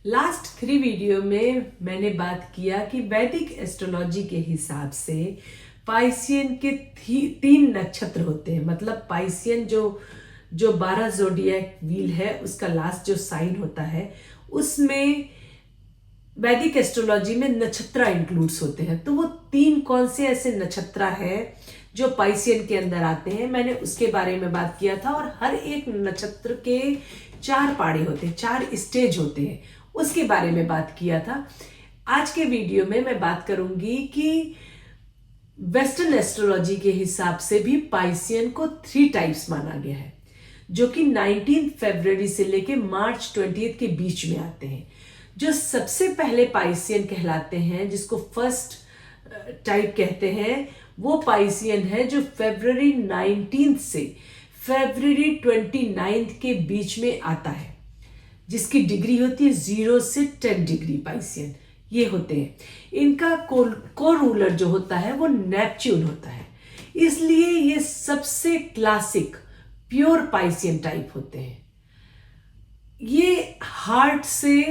Last 3 video में मैंने बात किया कि वैदिक एस्ट्रोलॉजी के हिसाब से पाइसियन के 3 नक्षत्र होते हैं। मतलब पाइसियन जो 12 जोडियक व्हील है उसका लास्ट जो साइन होता है उसमें वैदिक एस्ट्रोलॉजी में नक्षत्र इंक्लूड्स होते हैं। तो वो 3 कौन से ऐसे नक्षत्र है जो पाइसियन के अंदर आते हैं, मैंने उसके बारे में बात किया था। और हर एक नक्षत्र के 4 पाड़े होते हैं, 4 स्टेज होते हैं, उसके बारे में बात किया था। आज के वीडियो में मैं बात करूंगी कि वेस्टर्न एस्ट्रोलॉजी के हिसाब से भी पाइसियन को 3 टाइप्स माना गया है, जो कि 19 फरवरी से लेके मार्च 20 के बीच में आते हैं। जो सबसे पहले पाइसियन कहलाते हैं, जिसको फर्स्ट टाइप कहते हैं, वो पाइसियन है जो फरवरी 19 से फरवरी 29 के बीच में आता है, जिसकी डिग्री होती है 0 से 10 डिग्री। पाइसियन ये होते हैं। इनका को रूलर जो होता है वो नेपच्यून होता है, इसलिए ये सबसे क्लासिक प्योर पाइसियन टाइप होते हैं। ये हार्ट से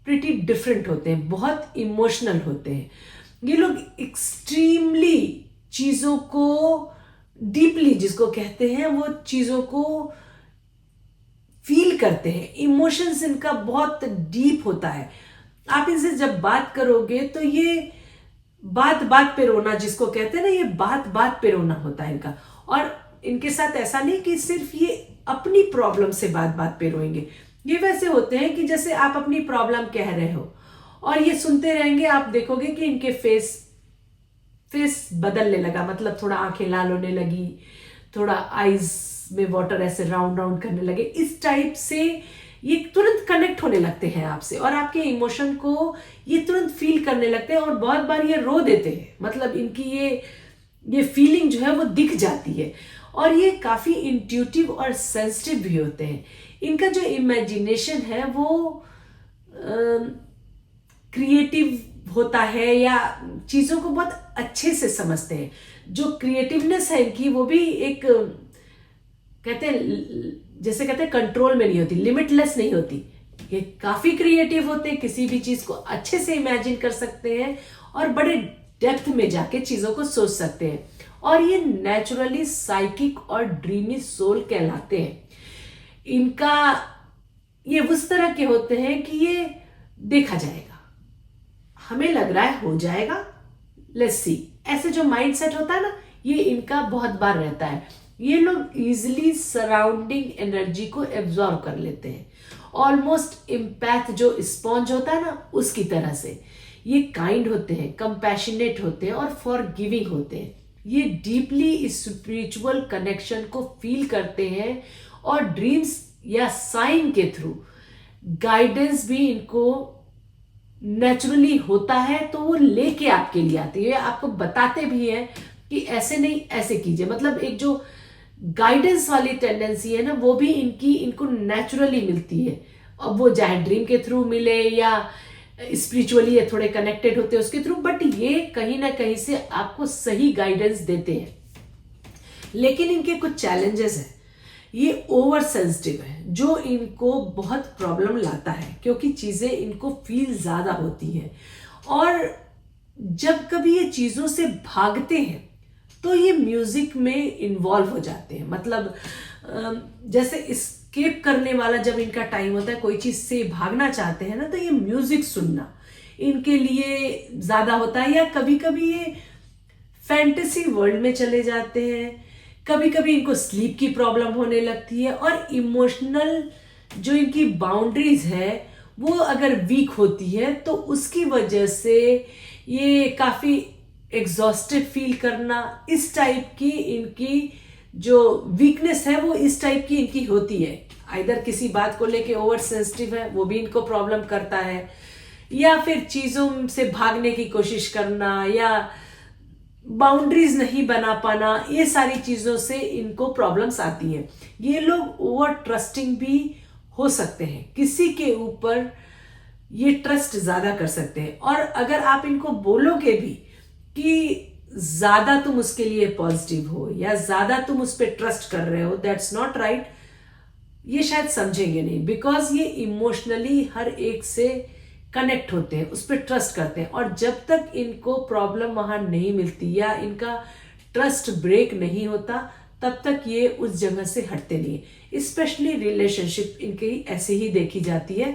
प्रिटी डिफरेंट होते हैं, बहुत इमोशनल होते हैं। ये लोग एक्सट्रीमली चीजों को डीपली, जिसको कहते हैं, वो चीजों को फील करते हैं। इमोशंस इनका बहुत डीप होता है। आप इनसे जब बात करोगे तो ये बात बात पे रोना, जिसको कहते हैं ना, ये बात बात पे रोना होता है इनका। और इनके साथ ऐसा नहीं कि सिर्फ ये अपनी प्रॉब्लम से बात बात पे रोएंगे। ये वैसे होते हैं कि जैसे आप अपनी प्रॉब्लम कह रहे हो और ये सुनते रहेंगे, आप देखोगे कि इनके फेस बदलने लगा। मतलब थोड़ा आंखें लाल होने लगी, थोड़ा आईज में वाटर ऐसे राउंड राउंड करने लगे। इस टाइप से ये तुरंत कनेक्ट होने लगते हैं आपसे और आपके इमोशन को ये तुरंत फील करने लगते हैं। और बहुत बार ये रो देते हैं, मतलब इनकी ये फीलिंग जो है वो दिख जाती है। और ये काफी इंट्यूटिव और सेंसिटिव भी होते हैं। इनका जो इमेजिनेशन है वो क्रिएटिव होता है, या चीजों को बहुत अच्छे से समझते हैं। जो क्रिएटिवनेस है इनकी, वो भी एक कहते हैं कंट्रोल में नहीं होती, लिमिटलेस नहीं होती। ये काफी क्रिएटिव होते हैं, किसी भी चीज को अच्छे से इमेजिन कर सकते हैं और बड़े डेप्थ में जाके चीजों को सोच सकते हैं। और ये नेचुरली साइकिक और ड्रीमी सोल कहलाते हैं। इनका ये उस तरह के होते हैं कि ये देखा जाएगा, हमें लग रहा है हो जाएगा, लेट्स सी, ऐसे जो माइंडसेट होता है ना, ये इनका बहुत बार रहता है। ये लोग इजिली सराउंडिंग एनर्जी को एब्जॉर्ब कर लेते हैं, ऑलमोस्ट इम्पैथ जो स्पॉन्ज होता है ना, उसकी तरह से। ये काइंड होते हैं, कंपैशनेट होते हैं और फॉरगिविंग होते हैं। ये डीपली स्पिरिचुअल कनेक्शन को फील करते हैं और ड्रीम्स या साइन के थ्रू गाइडेंस भी इनको नेचुरली होता है, तो वो लेके आपके लिए आती है। आपको बताते भी हैं कि ऐसे नहीं, ऐसे कीजिए। मतलब एक जो गाइडेंस वाली टेंडेंसी है ना, वो भी इनको नेचुरली मिलती है। अब वो चाहे ड्रीम के थ्रू मिले या स्पिरिचुअली ये थोड़े कनेक्टेड होते हैं उसके थ्रू, बट ये कहीं ना कहीं से आपको सही गाइडेंस देते हैं। लेकिन इनके कुछ चैलेंजेस हैं। ये ओवर सेंसिटिव है, जो इनको बहुत प्रॉब्लम लाता है, क्योंकि चीजें इनको फील ज्यादा होती हैं। और जब कभी ये चीजों से भागते हैं तो ये म्यूजिक में इन्वॉल्व हो जाते हैं। मतलब जैसे एस्केप करने वाला जब इनका टाइम होता है, कोई चीज से भागना चाहते हैं ना, तो ये म्यूजिक सुनना इनके लिए ज्यादा होता है। या कभी कभी ये फैंटेसी वर्ल्ड में चले जाते हैं, कभी कभी इनको स्लीप की प्रॉब्लम होने लगती है। और इमोशनल जो इनकी बाउंड्रीज है वो अगर वीक होती है तो उसकी वजह से ये काफी एग्जॉस्टेड फील करना, इस टाइप की इनकी जो वीकनेस है वो इस टाइप की इनकी होती है। आइदर किसी बात को लेके ओवर सेंसिटिव है, वो भी इनको प्रॉब्लम करता है, या फिर चीजों से भागने की कोशिश करना, या बाउंड्रीज नहीं बना पाना, ये सारी चीजों से इनको प्रॉब्लम्स आती हैं। ये लोग ओवर ट्रस्टिंग भी हो सकते हैं, किसी के ऊपर ये ट्रस्ट ज्यादा कर सकते हैं। और अगर आप इनको बोलोगे भी कि ज्यादा तुम उसके लिए पॉजिटिव हो या ज्यादा तुम उस पर ट्रस्ट कर रहे हो, दैट्स नॉट राइट, ये शायद समझेंगे नहीं, बिकॉज ये इमोशनली हर एक से कनेक्ट होते हैं, उस पर ट्रस्ट करते हैं। और जब तक इनको प्रॉब्लम वहां नहीं मिलती या इनका ट्रस्ट ब्रेक नहीं होता, तब तक ये उस जगह से हटते नहीं। स्पेशली रिलेशनशिप इनकी ऐसे ही देखी जाती है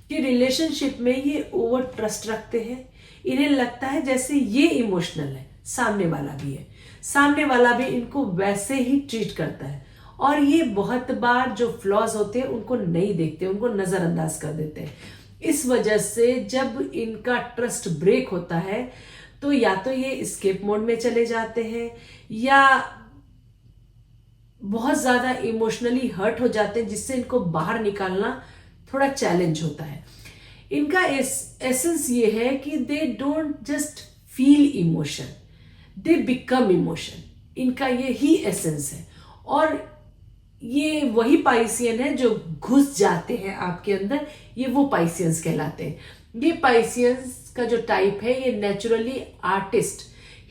कि रिलेशनशिप में ये ओवर ट्रस्ट रखते हैं। इन्हें लगता है जैसे ये इमोशनल है, सामने वाला भी है, सामने वाला भी इनको वैसे ही ट्रीट करता है। और ये बहुत बार जो फ्लॉज होते हैं उनको नहीं देखते, उनको नजरअंदाज कर देते हैं। इस वजह से जब इनका ट्रस्ट ब्रेक होता है तो या तो ये एस्केप मोड में चले जाते हैं या बहुत ज्यादा इमोशनली हर्ट हो जाते हैं, जिससे इनको बाहर निकालना थोड़ा चैलेंज होता है। इनका एसेंस ये है कि they don't just feel emotion, they become emotion. इनका ये ही एसेंस है। और ये वही पाइसियन है जो घुस जाते हैं आपके अंदर, ये वो पाइसियंस कहलाते हैं। ये पाइसियंस का जो टाइप है ये naturally artist,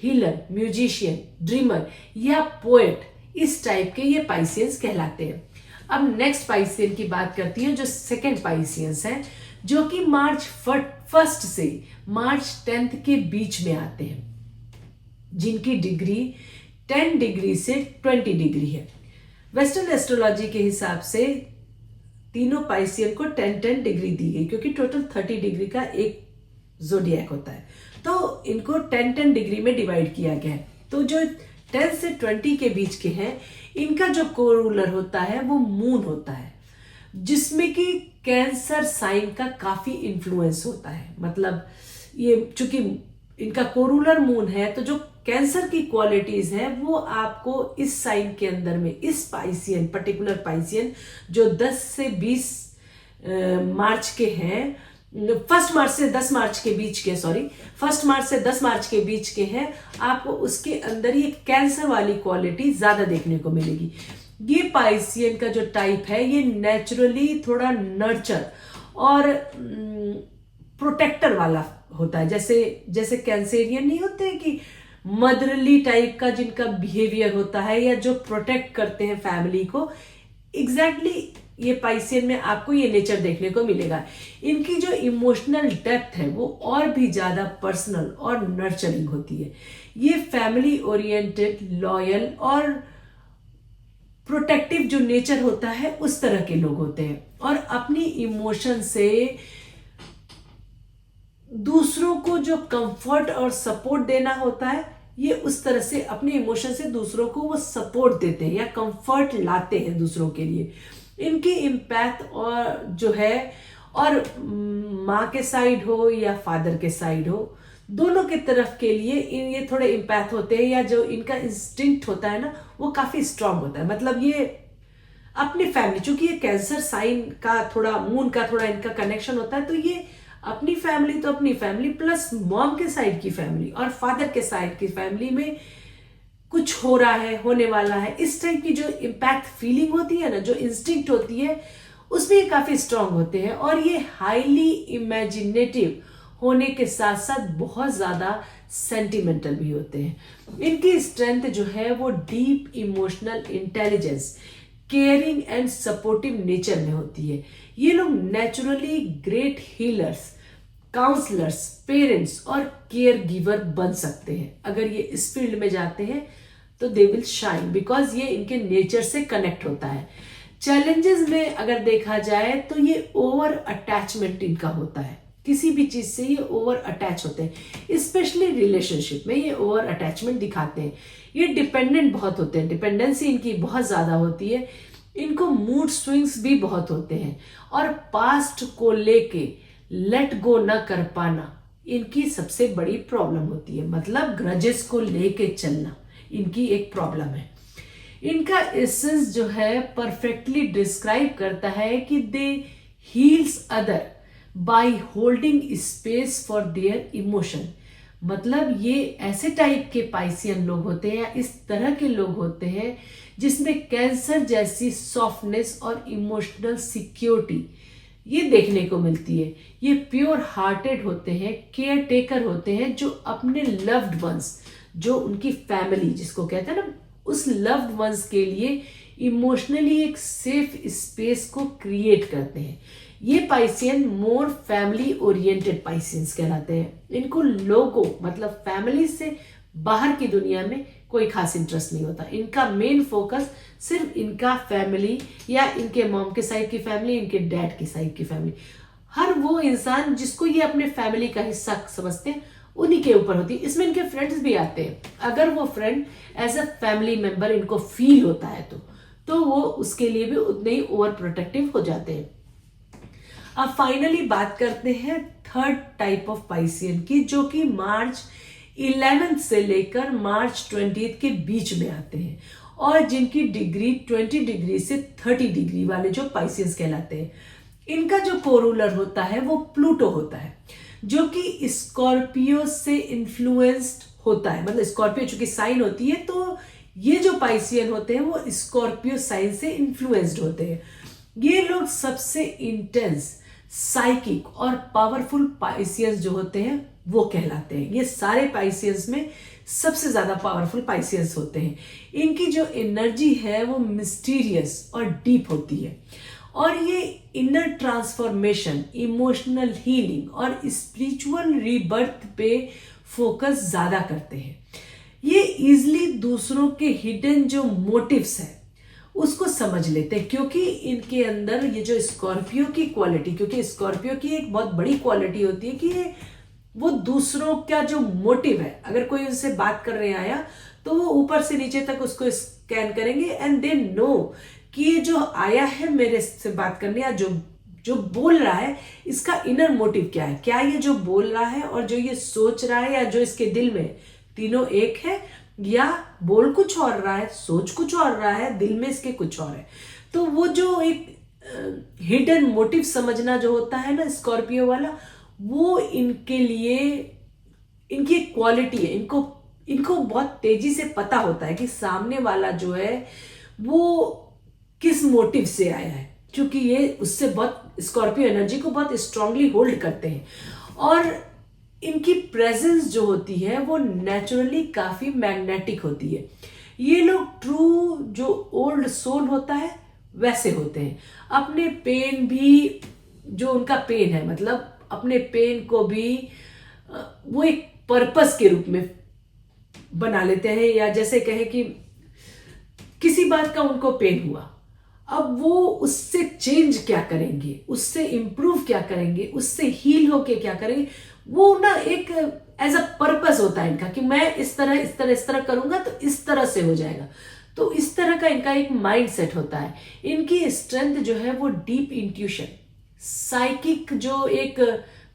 healer, musician, dreamer या पोएट, इस टाइप के ये पाइसियंस कहलाते हैं। अब नेक्स्ट पाइसियन की बात करती है जो सेकेंड पाइसियंस है, जो कि मार्च 1 से मार्च 10 के बीच में आते हैं, जिनकी डिग्री 10 डिग्री से 20 डिग्री है। वेस्टर्न एस्ट्रोलॉजी के हिसाब से तीनों पाइसियन को 10-10 डिग्री दी गई, क्योंकि टोटल 30 डिग्री का एक ज़ोडिएक होता है, तो इनको 10-10 डिग्री में डिवाइड किया गया है। तो जो 10 से 20 के बीच के हैं, इनका जो कोरूलर होता है वो मून होता है, जिसमें कि कैंसर साइन का काफी इन्फ्लुएंस होता है। मतलब ये चूंकि इनका कोरूलर मून है, तो जो कैंसर की क्वालिटीज है वो आपको इस साइन के अंदर में, इस पाइसियन, पर्टिकुलर पाइसियन जो 10 से 20 मार्च के हैं, 1 मार्च से 10 मार्च के बीच के, 1 मार्च से 10 मार्च के बीच के हैं, आपको उसके अंदर ये कैंसर वाली क्वालिटी ज्यादा देखने को मिलेगी। ये पाइसियन का जो टाइप है ये नेचुरली थोड़ा नर्चर और प्रोटेक्टर वाला होता है। जैसे कैंसेरियन नहीं होते हैं कि मदरली टाइप का जिनका बिहेवियर होता है या जो प्रोटेक्ट करते हैं फैमिली को, एग्जैक्टली ये पाइसियन में आपको ये नेचर देखने को मिलेगा। इनकी जो इमोशनल डेप्थ है वो और भी ज्यादा पर्सनल और नर्चरिंग होती है। ये फैमिली ओरिएंटेड, लॉयल और प्रोटेक्टिव जो नेचर होता है उस तरह के लोग होते हैं, और अपनी इमोशन से दूसरों को जो कंफर्ट और सपोर्ट देना होता है, ये उस तरह से अपने इमोशन से दूसरों को वो सपोर्ट देते हैं या कंफर्ट लाते हैं दूसरों के लिए। इनकी इम्पैक्ट और जो है, और माँ के साइड हो या फादर के साइड हो, दोनों की तरफ के लिए ये थोड़े इम्पैक्ट होते हैं, या जो इनका इंस्टिंक्ट होता है ना वो काफी स्ट्रांग होता है। मतलब ये अपनी फैमिली, चूंकि ये कैंसर साइन का थोड़ा, मून का थोड़ा इनका कनेक्शन होता है, तो ये अपनी फैमिली तो अपनी फैमिली प्लस मॉम के साइड की फैमिली और फादर के साइड की फैमिली में कुछ हो रहा है, होने वाला है, इस टाइप की जो इम्पैक्ट फीलिंग होती है ना, जो इंस्टिंक्ट होती है, उसमें ये काफी स्ट्रांग होते हैं। और ये हाईली इमेजिनेटिव होने के साथ साथ बहुत ज्यादा सेंटिमेंटल भी होते हैं। इनकी स्ट्रेंथ जो है वो deep emotional intelligence, caring and supportive nature में होती है। ये लोग naturally great healers, counsellors, parents और केयर गिवर बन सकते हैं। अगर ये इस फील्ड में जाते हैं तो दे विल शाइन, बिकॉज ये इनके नेचर से कनेक्ट होता है। चैलेंजेस में अगर देखा जाए तो ये ओवर अटैचमेंट इनका होता है, किसी भी चीज से ये ओवर अटैच होते हैं, स्पेशली रिलेशनशिप में ये ओवर अटैचमेंट दिखाते हैं। ये डिपेंडेंट बहुत होते हैं, डिपेंडेंसी इनकी बहुत ज्यादा होती है। इनको मूड स्विंग्स भी बहुत होते हैं, और पास्ट को लेके लेट गो ना कर पाना इनकी सबसे बड़ी प्रॉब्लम होती है। मतलब ग्रजेस को लेके चलना इनकी एक प्रॉब्लम है। इनका एसेंस जो है परफेक्टली डिस्क्राइब करता है कि they heals other by holding space for their emotion. मतलब ये ऐसे टाइप के पाइसियन लोग होते हैं, या इस तरह के लोग होते हैं जिसमें कैंसर जैसी सॉफ्टनेस और इमोशनल सिक्योरिटी ये देखने को मिलती है। ये प्योर हार्टेड होते हैं, केयर टेकर होते हैं, जो अपने लव्ड वंस, जो उनकी फैमिली जिसको कहते हैं ना, उस लव्ड वंस के लिए इमोशनली एक सेफ स्पेस को क्रिएट करते हैं। ये पाइसियन मोर फैमिली ओरिएंटेड पाइसियंस कहलाते हैं। इनको लोगों मतलब फैमिली से बाहर की दुनिया में कोई खास इंटरेस्ट नहीं होता। इनका मेन फोकस सिर्फ इनका फैमिली या इनके मॉम के साइड की फैमिली, इनके डैड की साइड की फैमिली, हर वो इंसान जिसको ये अपने फैमिली का हिस्सा समझते हैं उन्हीं के ऊपर होती है। इसमें इनके फ्रेंड्स भी आते हैं। अगर वो friend as a family member इनको फील होता है तो वो उसके लिए भी उतने ही ओवर प्रोटेक्टिव हो जाते हैं। अब फाइनली बात करते हैं थर्ड टाइप ऑफ पाइसियन की, जो कि मार्च 11 से लेकर मार्च 20 के बीच में आते हैं और जिनकी डिग्री 20 डिग्री से 30 डिग्री वाले जो पाइसियंस कहलाते हैं। इनका जो कोरूलर होता है वो प्लूटो होता है, जो कि स्कॉर्पियो से इन्फ्लुएंस्ड होता है। मतलब स्कॉर्पियो चूंकि साइन होती है तो ये जो पाइसियन होते हैं वो स्कॉर्पियो साइन से इन्फ्लुएंस्ड होते हैं। ये लोग सबसे इंटेंस, साइकिक और पावरफुल पाइसियंस जो होते हैं वो कहलाते हैं। ये सारे पाइसियंस में सबसे ज्यादा पावरफुल पाइसियंस होते हैं। इनकी जो एनर्जी है वो मिस्टीरियस और डीप होती है और ये इनर ट्रांसफॉर्मेशन, इमोशनल हीलिंग और स्पिरिचुअल रीबर्थ पे फोकस ज्यादा करते हैं। ये इजिली दूसरों के हिडन जो मोटिव्स है उसको समझ लेते हैं, क्योंकि इनके अंदर ये जो स्कॉर्पियो की क्वालिटी, क्योंकि स्कॉर्पियो की एक बहुत बड़ी क्वालिटी होती है कि वो दूसरों का जो मोटिव है, अगर कोई उनसे बात करने आया तो वो ऊपर से नीचे तक उसको स्कैन करेंगे एंड दे नो कि ये जो आया है मेरे से बात करने या जो बोल रहा है इसका इनर मोटिव क्या है, क्या ये जो बोल रहा है और जो ये सोच रहा है या जो इसके दिल में, तीनों एक है या बोल कुछ और रहा है, सोच कुछ और रहा है, दिल में इसके कुछ और है। तो वो जो एक हिडन मोटिव समझना जो होता है ना स्कॉर्पियो वाला, वो इनके लिए इनकी एक क्वालिटी है। इनको बहुत तेजी से पता होता है कि सामने वाला जो है वो किस मोटिव से आया है, क्योंकि ये उससे बहुत स्कॉर्पियो एनर्जी को बहुत स्ट्रांगली होल्ड करते हैं और इनकी प्रेजेंस जो होती है वो नेचुरली काफी मैग्नेटिक होती है। ये लोग ट्रू जो ओल्ड सोल होता है वैसे होते हैं। अपने पेन भी, जो उनका पेन है, मतलब अपने पेन को भी वो एक पर्पस के रूप में बना लेते हैं। या जैसे कहें कि किसी बात का उनको पेन हुआ, अब वो उससे चेंज क्या करेंगे, उससे इंप्रूव क्या करेंगे, उससे हील होके क्या करेंगे, वो ना एक एज अ पर्पस होता है इनका कि मैं इस तरह करूंगा तो इस तरह से हो जाएगा। तो इस तरह का इनका एक माइंड सेट होता है। इनकी स्ट्रेंथ जो है वो डीप इंट्यूशन, साइकिक जो एक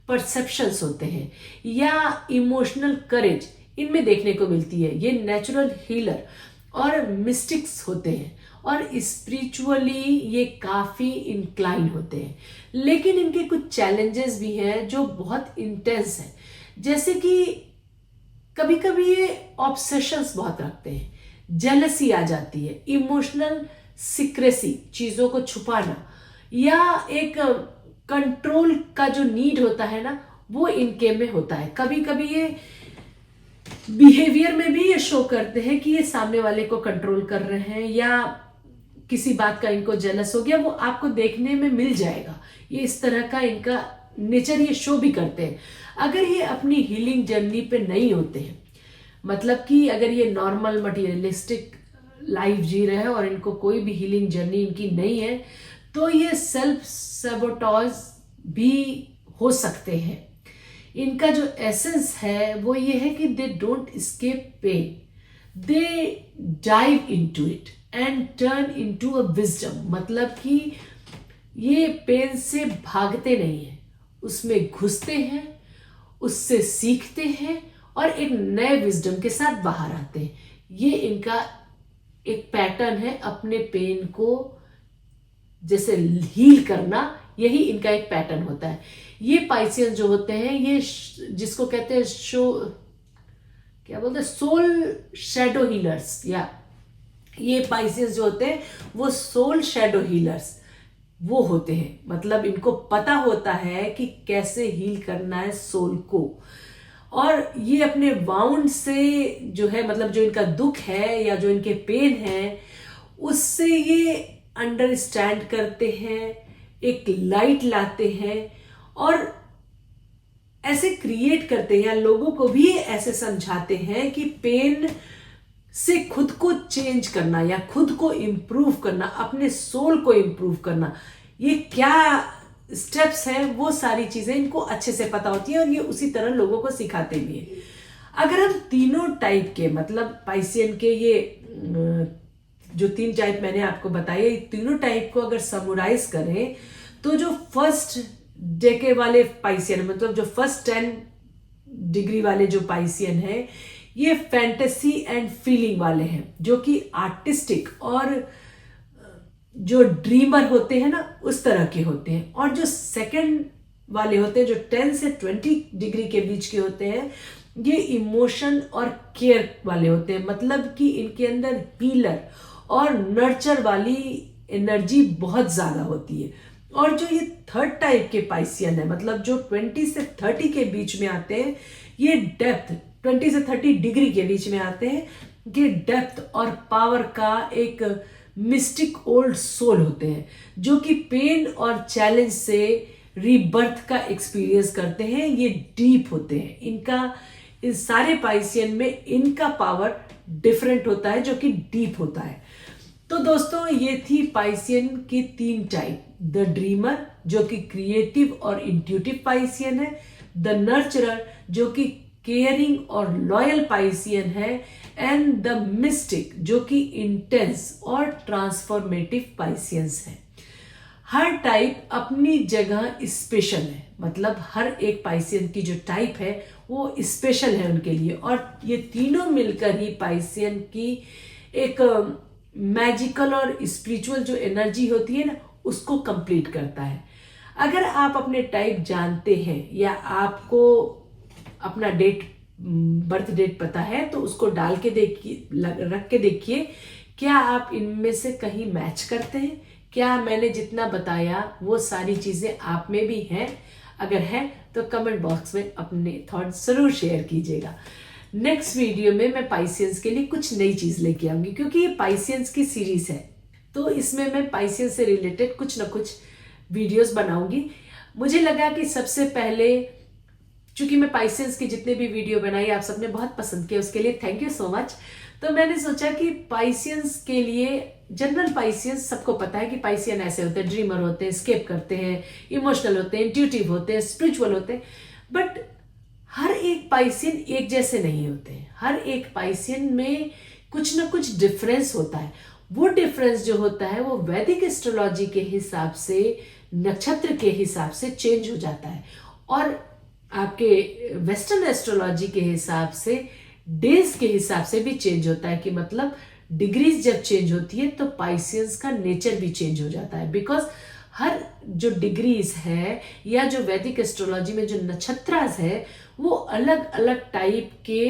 परसेप्शंस होते हैं या इमोशनल करेज इनमें देखने को मिलती है। ये नेचुरल हीलर और मिस्टिक्स होते हैं और स्पिरिचुअली ये काफी इंक्लाइन होते हैं। लेकिन इनके कुछ चैलेंजेस भी हैं जो बहुत इंटेंस हैं, जैसे कि कभी कभी ये ऑब्सेशंस बहुत रखते हैं, जेलसी आ जाती है, इमोशनल सिक्रेसी, चीजों को छुपाना, या एक कंट्रोल का जो नीड होता है ना वो इनके में होता है। कभी कभी ये बिहेवियर में भी ये शो करते हैं कि ये सामने वाले को कंट्रोल कर रहे हैं या किसी बात का इनको जेलस हो गया, वो आपको देखने में मिल जाएगा। ये इस तरह का इनका नेचर ये शो भी करते हैं। अगर ये अपनी हीलिंग जर्नी पे नहीं होते हैं, मतलब कि अगर ये नॉर्मल मटीरियलिस्टिक लाइफ जी रहे हैं और इनको कोई भी हीलिंग जर्नी इनकी नहीं है, तो ये सेल्फ सबोटॉज भी हो सकते हैं। इनका जो एसेंस है वो ये है कि they don't escape pain, they dive into it and turn into a wisdom. मतलब कि ये पेन से भागते नहीं हैं, उसमें घुसते हैं, उससे सीखते हैं और एक नए विजडम के साथ बाहर आते हैं। ये इनका एक पैटर्न है अपने पेन को जैसे हील करना, यही इनका एक पैटर्न होता है। ये पाइसियन जो होते हैं ये जिसको कहते हैं क्या बोलते हैं, सोल शैडो हीलर्स, या ये पाइसियस जो होते हैं वो सोल शैडो हीलर्स वो होते हैं। मतलब इनको पता होता है कि कैसे हील करना है सोल को, और ये अपने वाउंड से जो है, मतलब जो इनका दुख है या जो इनके पेन है, उससे ये अंडरस्टैंड करते हैं, एक लाइट लाते हैं और ऐसे क्रिएट करते हैं, या लोगों को भी ऐसे समझाते हैं कि पेन से खुद को चेंज करना या खुद को इम्प्रूव करना, अपने सोल को इम्प्रूव करना, ये क्या स्टेप्स हैं, वो सारी चीजें इनको अच्छे से पता होती है और ये उसी तरह लोगों को सिखाते भी हैं। अगर हम तीनों टाइप के, मतलब पाइसियन के ये जो 3 टाइप मैंने आपको बताया, तीनों टाइप को अगर समराइज करें तो जो फर्स्ट डेके वाले पाइसियन, मतलब जो फर्स्ट 10 डिग्री वाले जो पाइसियन है, ये फैंटेसी एंड फीलिंग वाले हैं, जो कि आर्टिस्टिक और जो ड्रीमर होते हैं ना, उस तरह के होते हैं। और जो सेकंड वाले होते हैं, जो 10 से 20 डिग्री के बीच के होते हैं, ये इमोशन और केयर वाले होते हैं, मतलब कि इनके अंदर हीलर और नर्चर वाली एनर्जी बहुत ज्यादा होती है। और जो ये थर्ड टाइप के पाइसियन है, मतलब जो 20 से 30 के बीच में आते हैं, ये डेप्थ 20 से 30 डिग्री के बीच में आते हैं, ये डेप्थ और पावर का एक मिस्टिक ओल्ड सोल होते हैं, जो कि पेन और चैलेंज से रीबर्थ का एक्सपीरियंस करते हैं। ये डीप होते हैं, इनका इस सारे पाइसियन में इनका पावर डिफरेंट होता है, जो कि डीप होता है। तो दोस्तों, ये थी पाइसियन की 3 टाइप। द ड्रीमर, जो कि क्रिएटिव और इंट्यूटिव पाइसियन है। द नर्चरर, जो कि केयरिंग और लॉयल पाइसियन है। एंड द मिस्टिक, जो कि इंटेंस और ट्रांसफॉर्मेटिव पाइसियंस है। हर टाइप अपनी जगह स्पेशल है, मतलब हर एक पाइसियन की जो टाइप है वो स्पेशल है उनके लिए, और ये तीनों मिलकर ही पाइसियन की एक मैजिकल और स्पिरिचुअल जो एनर्जी होती है ना, उसको कंप्लीट करता है। अगर आप अपने टाइप जानते हैं या आपको अपना बर्थ डेट पता है, तो उसको डाल के देखिए, रख के देखिए, क्या आप इनमें से कहीं मैच करते हैं? क्या मैंने जितना बताया वो सारी चीजें आप में भी हैं? अगर है तो कमेंट बॉक्स में अपने थॉट्स जरूर शेयर कीजिएगा। नेक्स्ट वीडियो में मैं पाइसियंस के लिए कुछ नई चीज लेके आऊंगी, क्योंकि ये पाइसियंस की सीरीज है, तो इसमें मैं पाइसियंस से रिलेटेड कुछ ना कुछ वीडियोस बनाऊंगी। मुझे लगा कि सबसे पहले, चूंकि मैं पाइसियंस की जितने भी वीडियो बनाई आप सबने बहुत पसंद किया, उसके लिए थैंक यू सो मच। तो मैंने सोचा कि पाइसियंस के लिए, जनरल पाइसियंस सबको पता है कि पाइसियन ऐसे होते हैं, ड्रीमर होते हैं, स्केप करते हैं, इमोशनल होते हैं, इंट्यूटिव होते हैं, स्पिरिचुअल होते हैं, बट हर एक पाइसियन एक जैसे नहीं होते हैं। हर एक पाइसियन में कुछ ना कुछ डिफरेंस होता है। वो डिफरेंस जो होता है वो वैदिक एस्ट्रोलॉजी के हिसाब से, नक्षत्र के हिसाब से चेंज हो जाता है, और आपके वेस्टर्न एस्ट्रोलॉजी के हिसाब से डेज के हिसाब से भी चेंज होता है, कि मतलब डिग्रीज जब चेंज होती है तो पाइसियंस का नेचर भी चेंज हो जाता है। बिकॉज हर जो डिग्रीज है या जो वैदिक एस्ट्रोलॉजी में जो नक्षत्रास है, वो अलग अलग टाइप के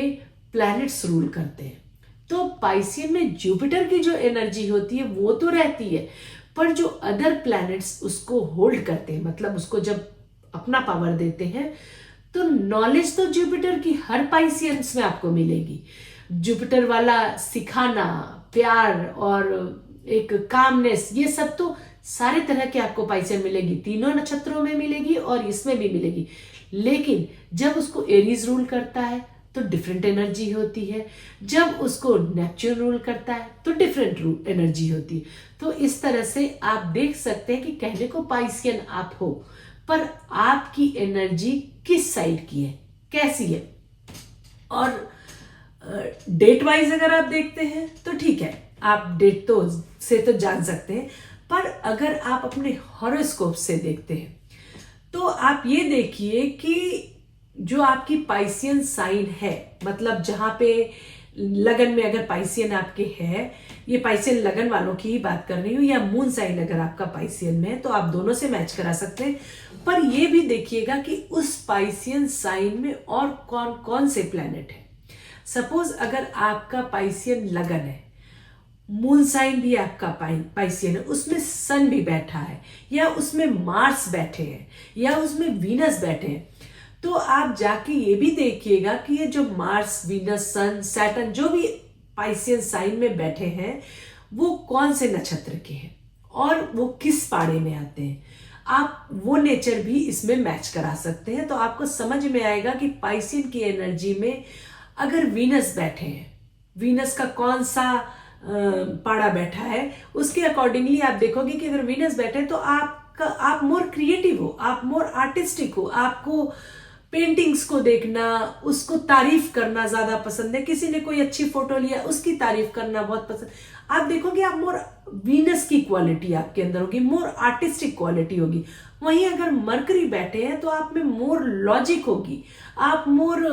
प्लैनेट्स रूल करते हैं। तो पाइसियन में जुपिटर की जो एनर्जी होती है वो तो रहती है, पर जो अदर प्लैनेट्स उसको होल्ड करते हैं, मतलब उसको जब अपना पावर देते हैं, तो नॉलेज तो जुपिटर की हर पाइसियंस में आपको मिलेगी। जुपिटर वाला सिखाना, प्यार और एक कामनेस, ये सब तो सारे तरह के आपको पाइसियन मिलेगी, तीनों नक्षत्रों में मिलेगी और इसमें भी मिलेगी। लेकिन जब उसको एरीज रूल करता है तो डिफरेंट एनर्जी होती है, जब उसको नेपच्यून रूल करता है तो डिफरेंट एनर्जी होती है। तो इस तरह से आप देख सकते हैं कि कहने को पाइसियन आप हो, पर आपकी एनर्जी किस साइड की है, कैसी है। और डेट वाइज अगर आप देखते हैं तो ठीक है, आप डेट तो जान सकते हैं, पर अगर आप अपने हॉरोस्कोप से देखते हैं तो आप ये देखिए कि जो आपकी पाइसियन साइन है, मतलब जहां पे लगन में अगर पाइसियन आपके है, ये पाइसियन लगन वालों की ही बात कर रही हूँ, या मून साइन अगर आपका पाइसियन में है तो आप दोनों से मैच करा सकते हैं। पर ये भी देखिएगा कि उस पाइसियन साइन में और कौन कौन से प्लैनेट है। सपोज अगर आपका पाइसियन लगन है, मून साइन भी आपका पाइसियन है, उसमें सन भी बैठा है, या उसमें मार्स बैठे हैं, या उसमें वीनस बैठे हैं, तो आप जाके ये भी देखिएगा कि ये जो मार्स, वीनस, सन, सैटर्न जो भी पाइसियन साइन में बैठे हैं वो कौन से नक्षत्र के हैं और वो किस पाड़े में आते हैं। आप वो नेचर भी इसमें मैच करा सकते हैं। तो आपको समझ में आएगा कि पाइसियन की एनर्जी में अगर वीनस बैठे हैं, वीनस का कौन सा पाड़ा बैठा है, उसके अकॉर्डिंगली आप देखोगे कि अगर वीनस बैठे तो आप मोर क्रिएटिव हो, आप मोर आर्टिस्टिक हो, आपको पेंटिंग्स को देखना, उसको तारीफ करना ज्यादा पसंद है। किसी ने कोई अच्छी फोटो लिया, उसकी तारीफ करना बहुत पसंद। आप देखोगे आप मोर वीनस की क्वालिटी आपके अंदर होगी, मोर आर्टिस्टिक क्वालिटी होगी। वहीं अगर मरकरी बैठे हैं तो आप में मोर लॉजिक होगी, आप मोर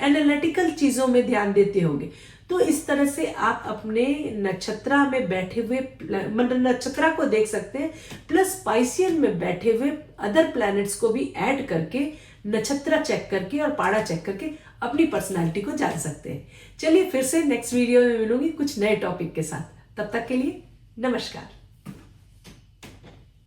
एनालिटिकल चीजों में ध्यान देते होंगे। तो इस तरह से आप अपने नक्षत्रा में बैठे हुए मतलब नक्षत्रा को देख सकते हैं, प्लस पाइसियन में बैठे हुए अदर प्लैनेट्स को भी ऐड करके नक्षत्रा चेक करके और पाड़ा चेक करके अपनी पर्सनालिटी को जान सकते हैं। चलिए फिर से नेक्स्ट वीडियो में मिलूंगी कुछ नए टॉपिक के साथ। तब तक के लिए नमस्कार।